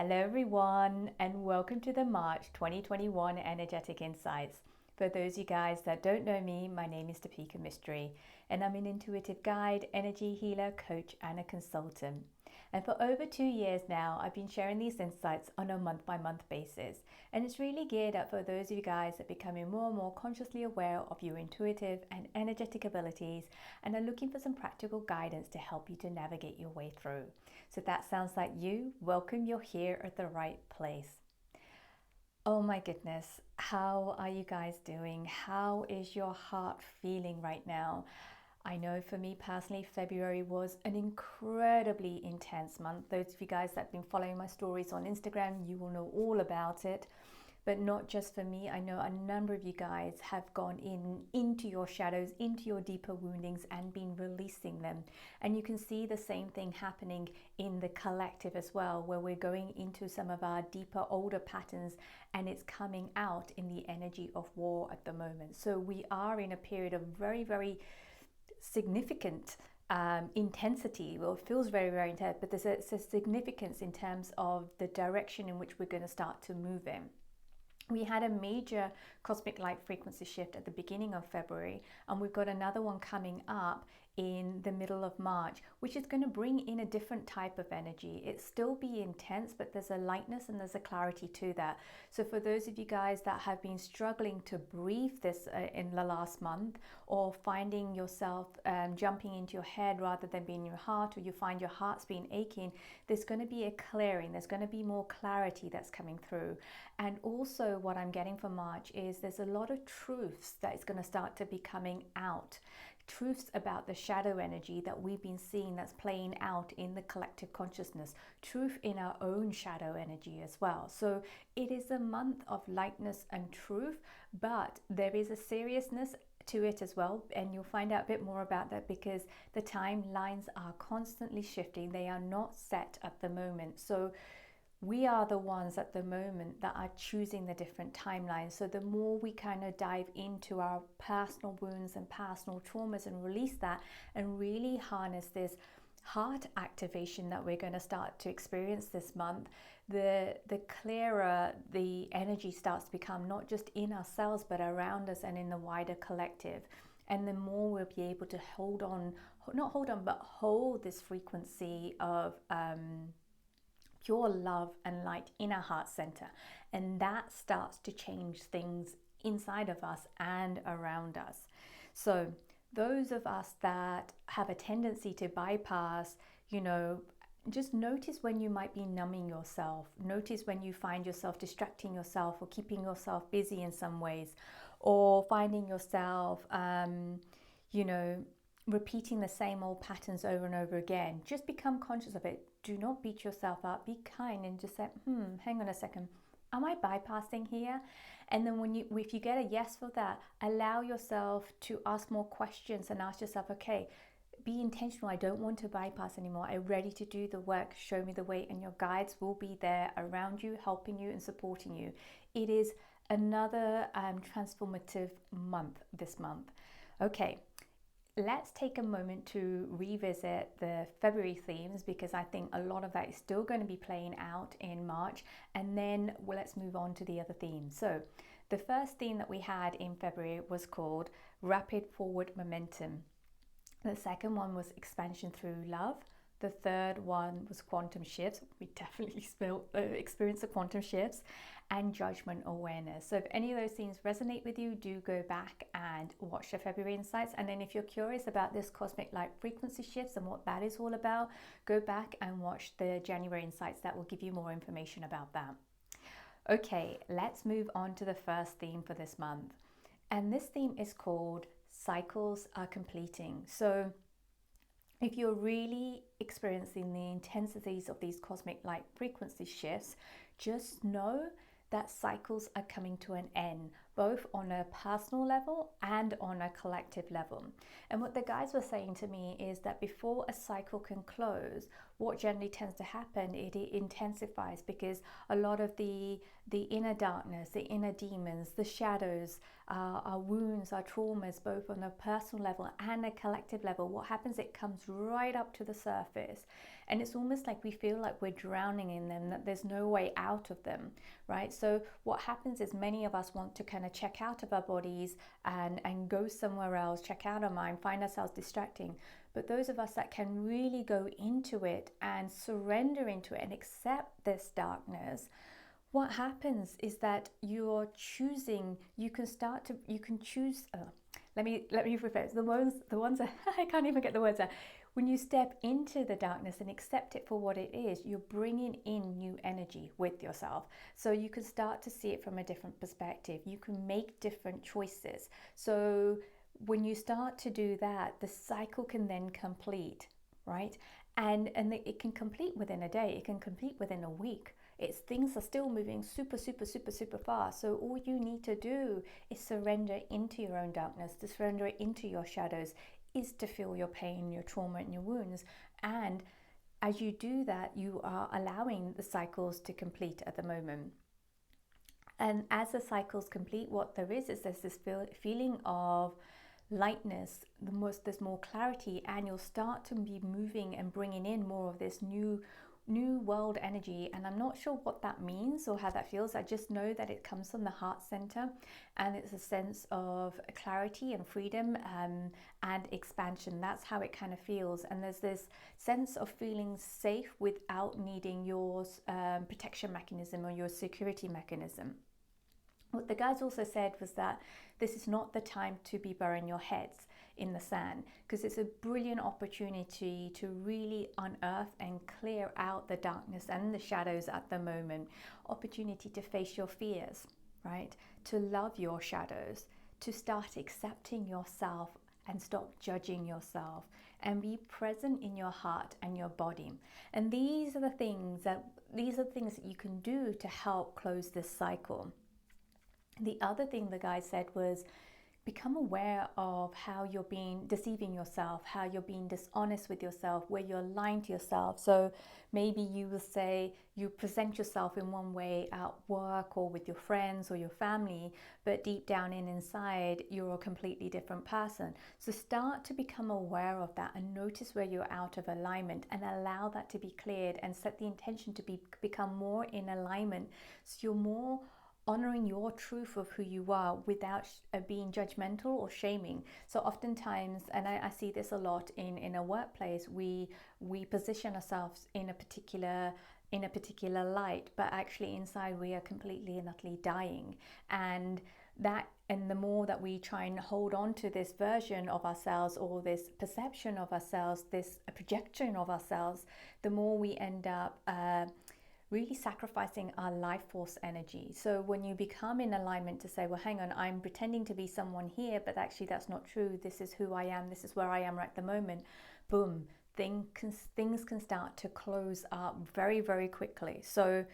Hello, everyone, and welcome to the March 2021 Energetic Insights. For those of you guys that don't know me, my name is Depika Mystery, and I'm an intuitive guide, energy healer, coach, and a consultant. And for over 2 years now, I've been sharing these insights on a month-by-month basis. And it's really geared up for those of you guys that are becoming more and more consciously aware of your intuitive and energetic abilities and are looking for some practical guidance to help you to navigate your way through. So if that sounds like you, welcome, you're here at the right place. Oh my goodness, how are you guys doing? How is your heart feeling right now? I know for me personally, February was an incredibly intense month. Those of you guys that have been following my stories on Instagram, you will know all about it. But not just for me, I know a number of you guys have gone into your shadows, into your deeper woundings and been releasing them. And you can see the same thing happening in the collective as well, where we're going into some of our deeper, older patterns and it's coming out in the energy of war at the moment. So we are in a period of very, very significant intensity. Well, it feels very, very intense, but there's a significance in terms of the direction in which we're going to start to move in. We had a major cosmic light frequency shift at the beginning of February, and we've got another one coming up in the middle of March, which is going to bring in a different type of energy. It still be intense, but there's a lightness and there's a clarity to that. So for those of you guys that have been struggling to breathe this in the last month, or finding yourself jumping into your head rather than being your heart, or you find your heart's been aching, there's going to be a clearing, there's going to be more clarity that's coming through. And also what I'm getting for March is there's a lot of truths that is going to start to be coming out. Truths about the shadow energy that we've been seeing that's playing out in the collective consciousness, truth in our own shadow energy as well. So it is a month of lightness and truth, but there is a seriousness to it as well, and you'll find out a bit more about that because the timelines are constantly shifting. They are not set at the moment. So we are the ones at the moment that are choosing the different timelines. So the more we kind of dive into our personal wounds and personal traumas and release that and really harness this heart activation that we're going to start to experience this month, the clearer the energy starts to become, not just in ourselves but around us and in the wider collective. And the more we'll be able to hold this frequency of pure love and light in our heart center, and that starts to change things inside of us and around us. So those of us that have a tendency to bypass, just notice when you might be numbing yourself. Notice when you find yourself distracting yourself or keeping yourself busy in some ways, or finding yourself repeating the same old patterns over and over again. Just become conscious of it. Do not beat yourself up. Be kind and just say, hang on a second. Am I bypassing here? And then if you get a yes for that, allow yourself to ask more questions and ask yourself, okay, be intentional. I don't want to bypass anymore. I'm ready to do the work. Show me the way, and your guides will be there around you, helping you and supporting you. It is another transformative month this month. Okay. Let's take a moment to revisit the February themes, because I think a lot of that is still going to be playing out in March, and then let's move on to the other themes. So the first theme that we had in February was called Rapid Forward Momentum. The second one was Expansion Through Love. The third one was Quantum Shifts. We definitely experienced the quantum shifts, and Judgment Awareness. So if any of those themes resonate with you, do go back and watch the February insights. And then if you're curious about this cosmic light frequency shifts and what that is all about, go back and watch the January insights. That will give you more information about that. Okay, let's move on to the first theme for this month. And this theme is called Cycles Are Completing. So if you're really experiencing the intensities of these cosmic light frequency shifts, just know that cycles are coming to an end, both on a personal level and on a collective level. And what the guides were saying to me is that before a cycle can close, what generally tends to happen, it intensifies, because a lot of the inner darkness, the inner demons, the shadows, our wounds, our traumas, both on a personal level and a collective level, what happens, it comes right up to the surface, and it's almost like we feel like we're drowning in them, that there's no way out of them, right? So what happens is many of us want to kind of check out of our bodies and go somewhere else, check out our mind, find ourselves distracting. But those of us that can really go into it and surrender into it and accept this darkness, what happens is that you're choosing, you can choose, let me rephrase, the ones that, I can't even get the words out. When you step into the darkness and accept it for what it is, you're bringing in new energy with yourself. So you can start to see it from a different perspective. You can make different choices. So when you start to do that, the cycle can then complete, right? And it can complete within a day. It can complete within a week. It's, things are still moving super fast. So all you need to do is surrender into your own darkness, to surrender into your shadows, is to feel your pain, your trauma, and your wounds. And as you do that, you are allowing the cycles to complete at the moment. And as the cycles complete, what there is there's this feeling of lightness, there's more clarity, and you'll start to be moving and bringing in more of this new world energy. And I'm not sure what that means or how that feels. I just know that it comes from the heart center, and it's a sense of clarity and freedom and expansion. That's how it kind of feels. And there's this sense of feeling safe without needing your protection mechanism or your security mechanism. What the guys also said was that this is not the time to be burying your heads in the sand, because it's a brilliant opportunity to really unearth and clear out the darkness and the shadows at the moment. Opportunity to face your fears, right? To love your shadows, to start accepting yourself and stop judging yourself, and be present in your heart and your body. And these are the things that you can do to help close this cycle. The other thing the guy said was, become aware of how you're being deceiving yourself, how you're being dishonest with yourself, where you're lying to yourself. So maybe you will say you present yourself in one way at work or with your friends or your family, but deep down inside, you're a completely different person. So start to become aware of that and notice where you're out of alignment, and allow that to be cleared, and set the intention to become more in alignment, so you're more honoring your truth of who you are without being judgmental or shaming. So oftentimes, and I see this a lot in a workplace, we position ourselves in a particular light, but actually inside we are completely and utterly dying. And the more that we try and hold on to this version of ourselves, or this perception of ourselves, this projection of ourselves, the more we end up really sacrificing our life force energy. So when you become in alignment to say, well, hang on, I'm pretending to be someone here, but actually that's not true. This is who I am. This is where I am right at the moment. Boom, things can start to close up very, very quickly. So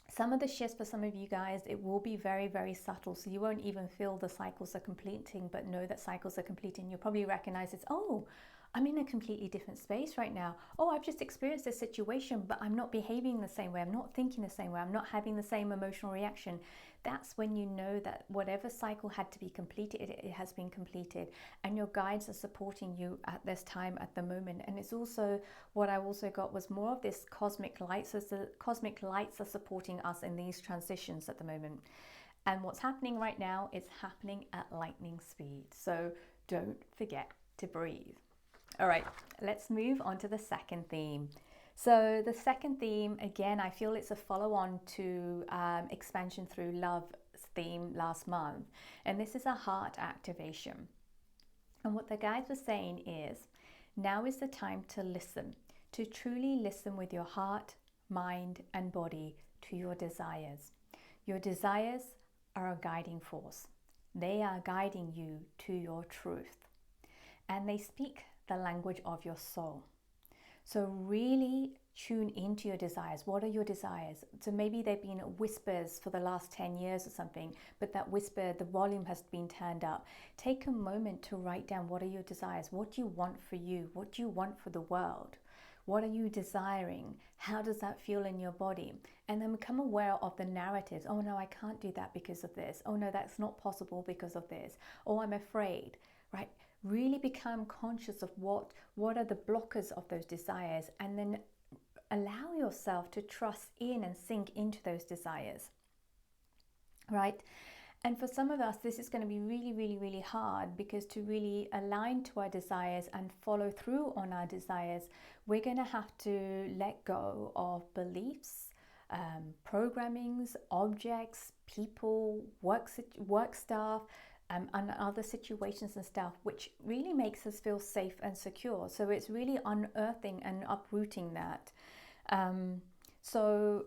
some of the shifts for some of you guys, it will be very, very subtle. So you won't even feel the cycles are completing, but know that cycles are completing. You'll probably recognize it's, oh, I'm in a completely different space right now. Oh, I've just experienced this situation, but I'm not behaving the same way. I'm not thinking the same way. I'm not having the same emotional reaction. That's when you know that whatever cycle had to be completed, it has been completed. And your guides are supporting you at this time, at the moment. And it's also, what I also got was more of this cosmic light. So the cosmic lights are supporting us in these transitions at the moment. And what's happening right now is happening at lightning speed. So don't forget to breathe. All right, let's move on to the second theme. So the second theme, again, I feel it's a follow-on to expansion through love theme last month. And this is a heart activation. And what the guides were saying is, now is the time to listen, to truly listen with your heart, mind, and body to your desires. Your desires are a guiding force. They are guiding you to your truth. And they speak the language of your soul. So really tune into your desires. What are your desires? So maybe they've been whispers for the last 10 years or something, but that whisper, the volume has been turned up. Take a moment to write down, what are your desires? What do you want for you? What do you want for the world? What are you desiring? How does that feel in your body? And then become aware of the narratives. Oh no, I can't do that because of this. Oh no, that's not possible because of this. Oh, I'm afraid, right? Really become conscious of what are the blockers of those desires, and then allow yourself to trust in and sink into those desires, right? And for some of us, this is going to be really, really, really hard, because to really align to our desires and follow through on our desires, we're going to have to let go of beliefs, programmings, objects, people, work stuff, and other situations and stuff, which really makes us feel safe and secure. So it's really unearthing and uprooting that. So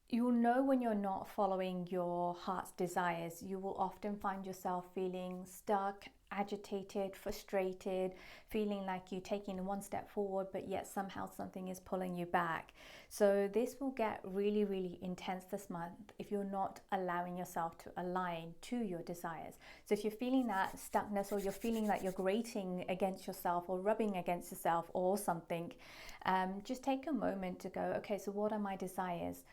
you'll know when you're not following your heart's desires. You will often find yourself feeling stuck, agitated, frustrated, feeling like you're taking one step forward, but yet somehow something is pulling you back. So this will get really, really intense this month if you're not allowing yourself to align to your desires. So if you're feeling that stuckness, or you're feeling like you're grating against yourself or rubbing against yourself or something, just take a moment to go, okay, so what are my desires?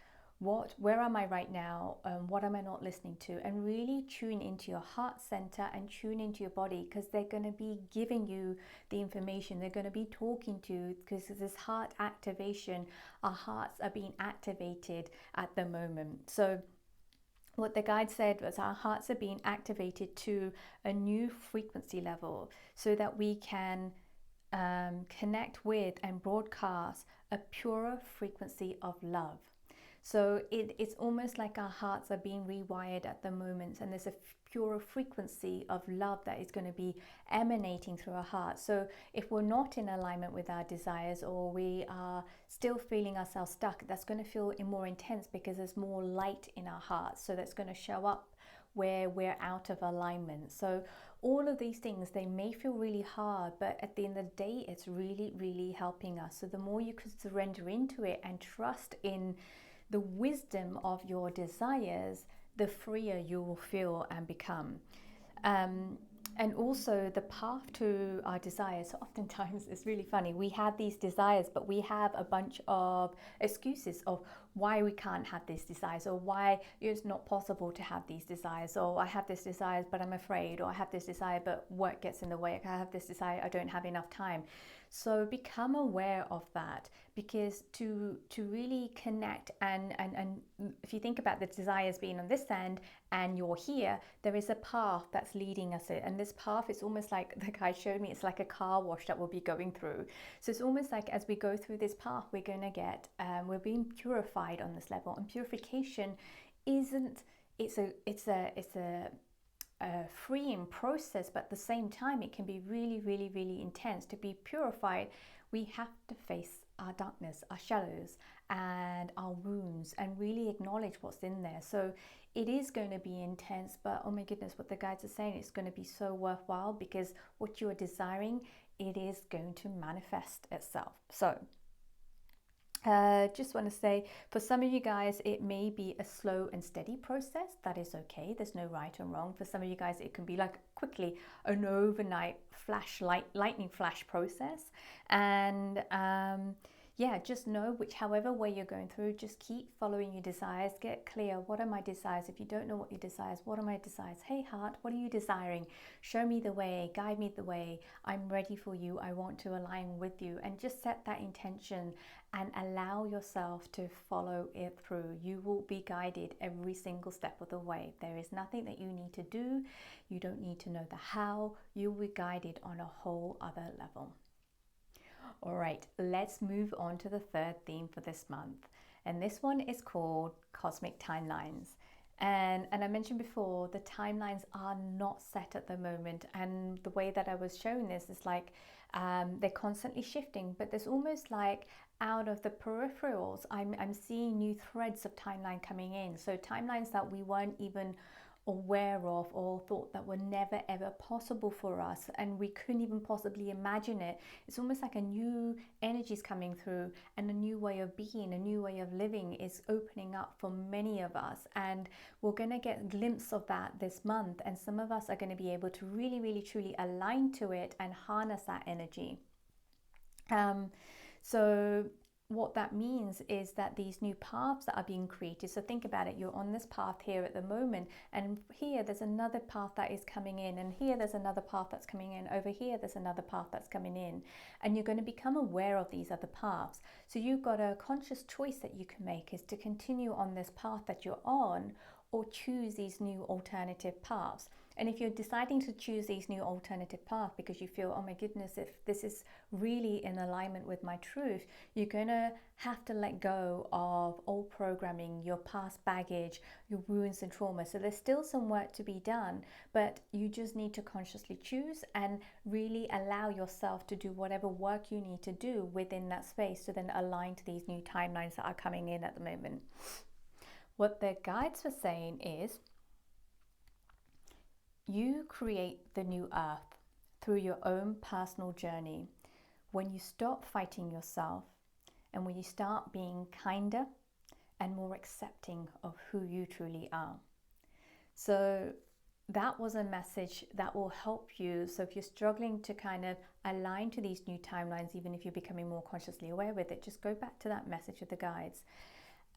Where am I right now? What am I not listening to? And really tune into your heart center and tune into your body, because they're going to be giving you the information. They're going to be talking to you, because this heart activation, our hearts are being activated at the moment. So what the guide said was our hearts are being activated to a new frequency level, so that we can connect with and broadcast a purer frequency of love. So it's almost like our hearts are being rewired at the moment, and there's a purer frequency of love that is going to be emanating through our hearts. So if we're not in alignment with our desires, or we are still feeling ourselves stuck, that's going to feel more intense, because there's more light in our hearts. So that's going to show up where we're out of alignment. So all of these things, they may feel really hard, but at the end of the day, it's really, really helping us. So the more you can surrender into it and trust in the wisdom of your desires, the freer you will feel and become. And also the path to our desires. So oftentimes it's really funny. We have these desires, but we have a bunch of excuses of why we can't have these desires, or why it's not possible to have these desires, or I have this desire but I'm afraid, or I have this desire but work gets in the way, I have this desire, I don't have enough time. So become aware of that, because to really connect, and if you think about the desires being on this end and you're here, there is a path that's leading us in. And this path is almost like the guy showed me, it's like a car wash that we'll be going through. So it's almost like as we go through this path, we're going to get, we're being purified on this level. And purification isn't, it's a freeing process, but at the same time it can be really, really, really intense. To be purified, we have to face our darkness, our shadows, and our wounds, and really acknowledge what's in there. So it is going to be intense, but oh my goodness, what the guides are saying, it's going to be so worthwhile, because what you are desiring, it is going to manifest itself. So just want to say, for some of you guys, it may be a slow and steady process. That is okay. There's no right or wrong. For some of you guys, it can be like quickly an overnight lightning flash process. And yeah, just know however way you're going through, just keep following your desires. Get clear. What are my desires? If you don't know what your desires, what are my desires? Hey heart, what are you desiring? Show me the way, guide me the way. I'm ready for you. I want to align with you. And just set that intention and allow yourself to follow it through. You will be guided every single step of the way. There is nothing that you need to do. You don't need to know the how. You will be guided on a whole other level. All right, let's move on to the third theme for this month. And this one is called Cosmic Timelines. And I mentioned before, the timelines are not set at the moment. And the way that I was showing this is like they're constantly shifting, but there's almost like out of the peripherals, I'm seeing new threads of timeline coming in. So timelines that we weren't even aware of, or thought that were never ever possible for us, and we couldn't even possibly imagine it. It's almost like a new energy is coming through, and a new way of being, a new way of living is opening up for many of us, and we're going to get a glimpse of that this month. And some of us are going to be able to really, really, truly align to it and harness that energy. So what that means is that these new paths that are being created, so think about it, you're on this path here at the moment, and here there's another path that is coming in, and here there's another path that's coming in, over here there's another path that's coming in, and you're going to become aware of these other paths. So you've got a conscious choice that you can make, is to continue on this path that you're on, or choose these new alternative paths. And if you're deciding to choose these new alternative paths because you feel, oh my goodness, if this is really in alignment with my truth, you're going to have to let go of old programming, your past baggage, your wounds and trauma. So there's still some work to be done, but you just need to consciously choose and really allow yourself to do whatever work you need to do within that space to then align to these new timelines that are coming in at the moment. What the guides were saying is, you create the new earth through your own personal journey when you stop fighting yourself and when you start being kinder and more accepting of who you truly are. So that was a message that will help you. So if you're struggling to kind of align to these new timelines, even if you're becoming more consciously aware with it, just go back to that message of the guides.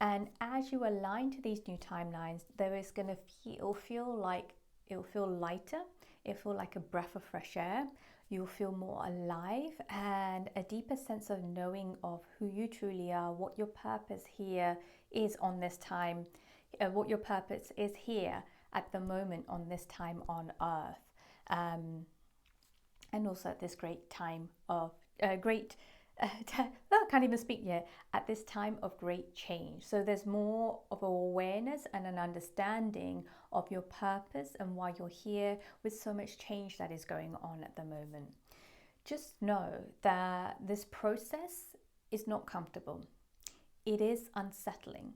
And as you align to these new timelines, there is going to feel like it'll feel lighter, it'll feel like a breath of fresh air, you'll feel more alive, and a deeper sense of knowing of who you truly are, what your purpose here is on this time, what your purpose is here at the moment on this time on earth, and also at this great time of I can't even speak yet, at this time of great change. So there's more of awareness and an understanding of your purpose and why you're here with so much change that is going on at the moment. Just know that this process is not comfortable. It is unsettling.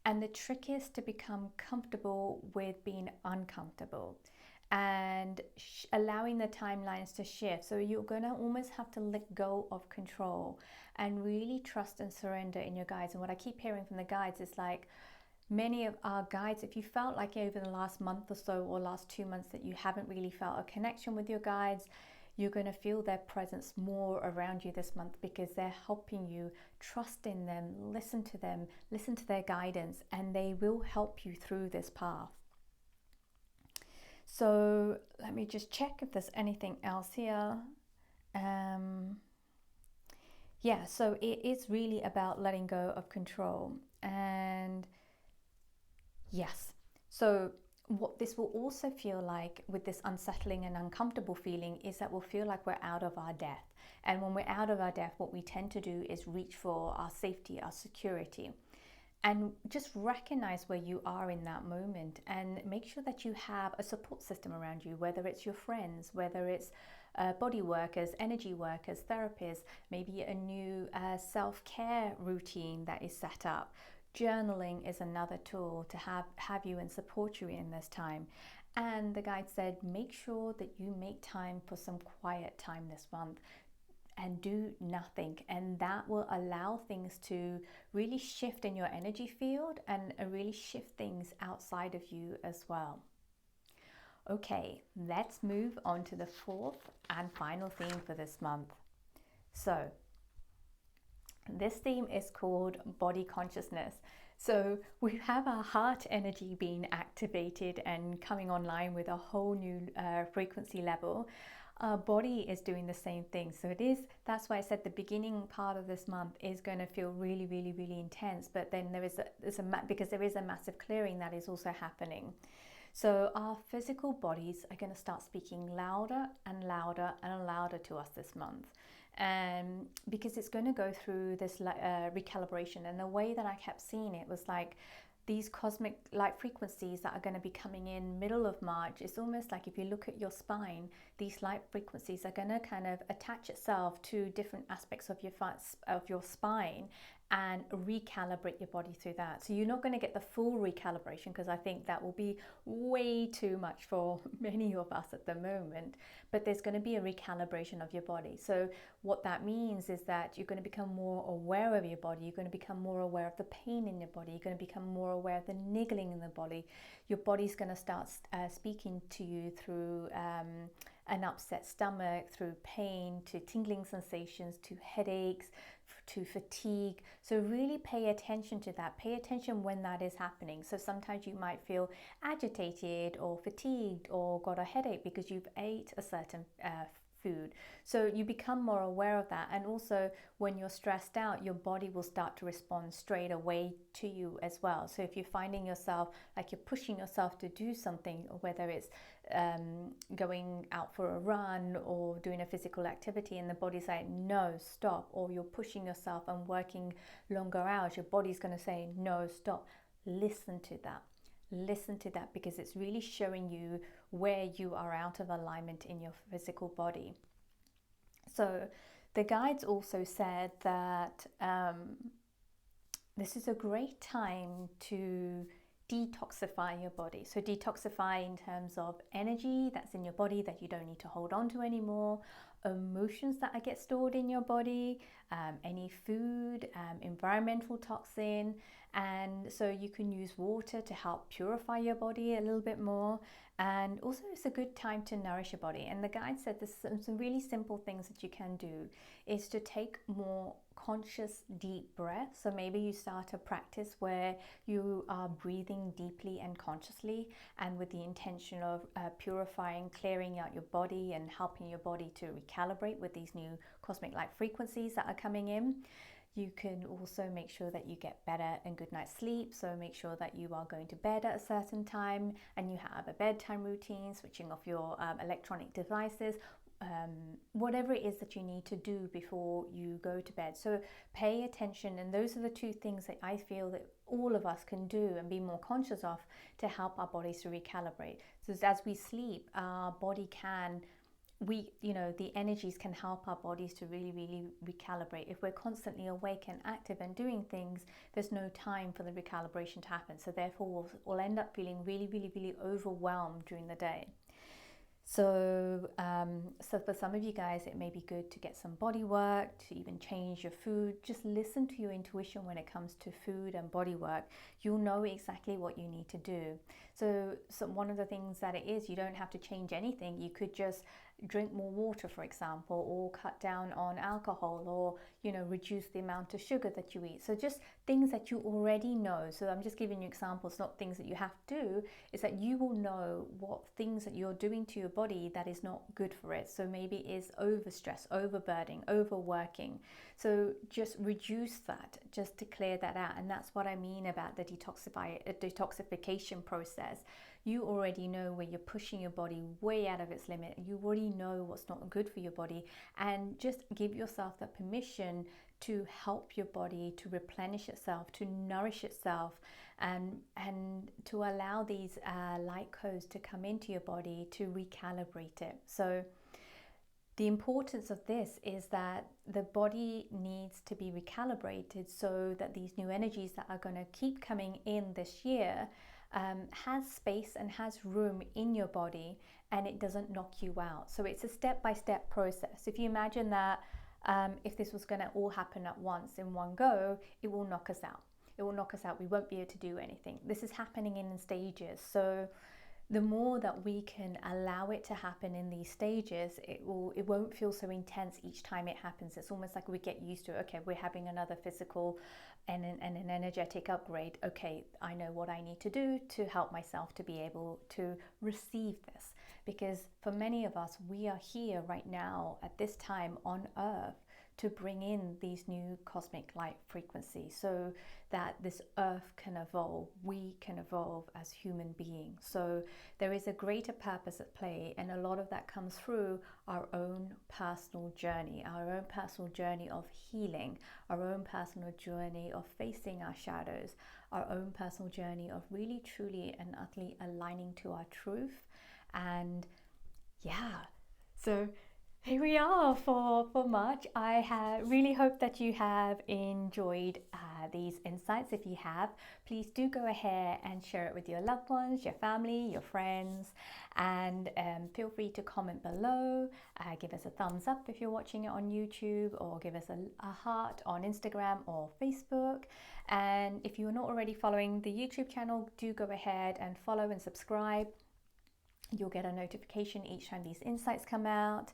And the trick is to become comfortable with being uncomfortable and allowing the timelines to shift. So you're going to almost have to let go of control and really trust and surrender in your guides. And what I keep hearing from the guides is like, many of our guides, if you felt like over the last month or so or last 2 months that you haven't really felt a connection with your guides, you're going to feel their presence more around you this month, because they're helping you. Trust in them, listen to their guidance, and they will help you through this path. So let me just check if there's anything else here. Yeah, so it is really about letting go of control. And yes, so what this will also feel like with this unsettling and uncomfortable feeling is that we'll feel like we're out of our depth. And when we're out of our depth, what we tend to do is reach for our safety, our security. And just recognize where you are in that moment and make sure that you have a support system around you, whether it's your friends, whether it's body workers, energy workers, therapists, maybe a new self-care routine that is set up. Journaling is another tool to have you and support you in this time. And the guide said, make sure that you make time for some quiet time this month and do nothing, and that will allow things to really shift in your energy field and really shift things outside of you as well. Okay, let's move on to the fourth and final theme for this month. So this theme is called body consciousness. So we have our heart energy being activated and coming online with a whole new frequency level. Our body is doing the same thing. So that's why I said the beginning part of this month is going to feel really, really, really intense. But then because there is a massive clearing that is also happening. So our physical bodies are going to start speaking louder and louder and louder to us this month. Because it's going to go through this recalibration. And the way that I kept seeing it was like, these cosmic light frequencies that are going to be coming in middle of March, it's almost like if you look at your spine, these light frequencies are going to kind of attach itself to different aspects of your spine and recalibrate your body through that. So you're not going to get the full recalibration, because I think that will be way too much for many of us at the moment, but there's going to be a recalibration of your body. So what that means is that you're going to become more aware of your body, you're going to become more aware of the pain in your body, you're going to become more aware of the niggling in the body. Your body's going to start speaking to you through an upset stomach, through pain, to tingling sensations, to headaches, to fatigue. So really pay attention to that. Pay attention when that is happening. So sometimes you might feel agitated or fatigued or got a headache because you've ate a certain food. So you become more aware of that. And also when you're stressed out, your body will start to respond straight away to you as well. So if you're finding yourself like you're pushing yourself to do something, whether it's going out for a run or doing a physical activity, and the body's like, no, stop, or you're pushing yourself and working longer hours, your body's going to say, no, stop. Listen to that. Listen to that, because it's really showing you where you are out of alignment in your physical body. So the guides also said that this is a great time to detoxify your body. So detoxify in terms of energy that's in your body that you don't need to hold on to anymore, emotions that get stored in your body, any food, environmental toxin. And so you can use water to help purify your body a little bit more. And also it's a good time to nourish your body. And the guide said there's some really simple things that you can do is to take more conscious deep breaths. So maybe you start a practice where you are breathing deeply and consciously, and with the intention of purifying, clearing out your body and helping your body to recalibrate with these new cosmic light frequencies that are coming in. You can also make sure that you get better and good night's sleep. So make sure that you are going to bed at a certain time and you have a bedtime routine, switching off your electronic devices, whatever it is that you need to do before you go to bed. So pay attention, and those are the two things that I feel that all of us can do and be more conscious of to help our bodies to recalibrate. So as we sleep, our body can the energies can help our bodies to really recalibrate. If we're constantly awake and active and doing things, there's no time for the recalibration to happen. So therefore we'll end up feeling really overwhelmed during the day. So for some of you guys, it may be good to get some body work, to even change your food. Just listen to your intuition when it comes to food and body work. You'll know exactly what you need to do. So one of the things that it is, you don't have to change anything. You could just drink more water, for example, or cut down on alcohol, or reduce the amount of sugar that you eat. So just things that you already know. So I'm just giving you examples, not things that you have to do. Is that you will know what things that you're doing to your body that is not good for it. So maybe it's overstress, overburdening, overworking. So just reduce that, just to clear that out. And that's what I mean about the detoxification process. You already know where you're pushing your body way out of its limit. You already know what's not good for your body, and just give yourself the permission to help your body to replenish itself, to nourish itself, and to allow these light codes to come into your body to recalibrate it. So the importance of this is that the body needs to be recalibrated so that these new energies that are going to keep coming in this year has space and has room in your body, and it doesn't knock you out. So it's a step-by-step process. If you imagine that if this was going to all happen at once in one go, it will knock us out. It will knock us out. We won't be able to do anything. This is happening in stages. So the more that we can allow it to happen in these stages, it won't feel so intense each time it happens. It's almost like we get used to, okay, we're having another physical and an energetic upgrade. Okay, I know what I need to do to help myself to be able to receive this. Because for many of us, we are here right now at this time on Earth to bring in these new cosmic light frequencies so that this earth can evolve, we can evolve as human beings. So there is a greater purpose at play, and a lot of that comes through our own personal journey of healing, our own personal journey of facing our shadows, our own personal journey of really truly and utterly aligning to our truth. And so here we are for March. I really hope that you have enjoyed these insights. If you have, please do go ahead and share it with your loved ones, your family, your friends, and feel free to comment below. Give us a thumbs up if you're watching it on YouTube, or give us a heart on Instagram or Facebook. And if you're not already following the YouTube channel, do go ahead and follow and subscribe. You'll get a notification each time these insights come out.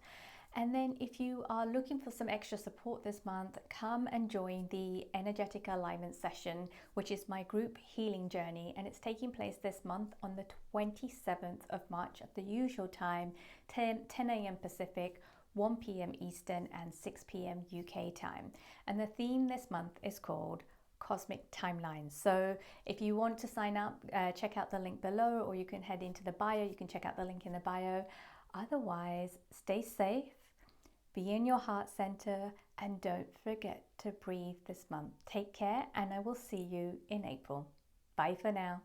And then if you are looking for some extra support this month, come and join the Energetic Alignment session, which is my group healing journey. And it's taking place this month on the 27th of March at the usual time, 10 a.m. Pacific, 1 p.m. Eastern and 6 p.m. UK time. And the theme this month is called Cosmic Timelines. So if you want to sign up, check out the link below, or you can head into the bio. You can check out the link in the bio. Otherwise, stay safe, be in your heart center, and don't forget to breathe this month. Take care, and I will see you in April. Bye for now.